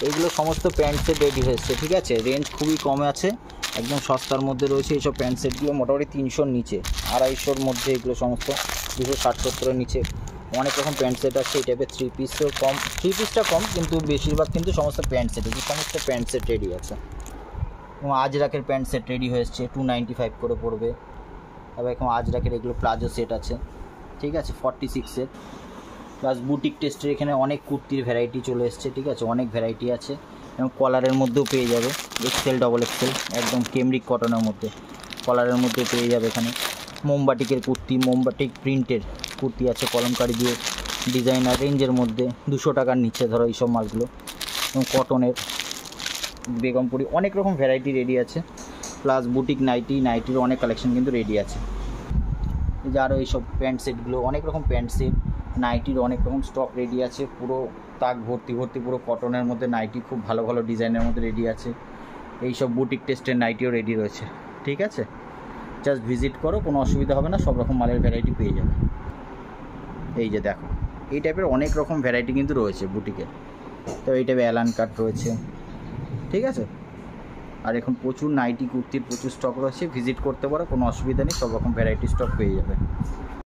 এইগুলো সমস্ত pant set ready হয়েছে, ঠিক আছে। রেঞ্জ খুবই কম আছে, একদম সস্তার মধ্যে রয়েছে এইসব প্যান্ট সেটগুলো। মোটামুটি 300-র নিচে, 250-র মধ্যে এগুলো সমস্ত, 260-70-এর নিচে অনেক রকম প্যান্ট সেট আছে। এই টাইপের 3 পিসও কম, 3 পিসটা কম, কিন্তু বেশিরভাগ কিন্তু সমস্ত প্যান্ট সেট, এই সমস্ত প্যান্ট সেট রেডি আছে। এবং আজরাকের প্যান্ট সেট রেডি হয়েছে, 295 করে পড়বে। তবে এখন আজরাকের এগুলো প্লাজো সেট আছে, ঠিক আছে, 46-এর। প্লাস বুটিক টেস্টের এখানে অনেক কুর্তির ভ্যারাইটি চলে এসছে, ঠিক আছে, অনেক ভ্যারাইটি আছে। এবং কলারের মধ্যেও পেয়ে যাবে, XL, XXL, একদম কেমরিক কটনের মধ্যে কলারের মধ্যে পেয়ে যাবে এখানে। মোমবাটিকের কুর্তি, মোমবাটিক প্রিন্টের কুর্তি আছে, কলমকারি দিয়ে ডিজাইনার রেঞ্জের মধ্যে 200 টাকার নিচে ধরো এইসব মালগুলো। এবং কটনের বেগমপুরি অনেক রকম ভ্যারাইটি রেডি আছে। প্লাস বুটিক নাইটির অনেক কালেকশন কিন্তু রেডি আছে। এই যে আরও এইসব প্যান্ট সেটগুলো, অনেক রকম প্যান্ট সেট, নাইটির অনেক রকম স্টক রেডি আছে। পুরো তাক ভর্তি পুরো কটনের মধ্যে নাইটি, খুব ভালো ভালো ডিজাইনের মধ্যে রেডি আছে। এইসব বুটিক টেস্টের নাইটিও রেডি রয়েছে, ঠিক আছে। জাস্ট ভিজিট করো, কোনো অসুবিধা হবে না, সব রকম মালের ভ্যারাইটি পেয়ে যাবে। এই যে দেখো, এই টাইপের অনেক রকম ভ্যারাইটি কিন্তু রয়েছে বুটিকের। তো এই টাইপের অ্যালান কাট রয়েছে, ঠিক আছে। আর এখন প্রচুর নাইটি কুর্তির প্রচুর স্টক রয়েছে, ভিজিট করতে পারো, কোনো অসুবিধা নেই, সব রকম ভ্যারাইটি স্টক পেয়ে যাবে।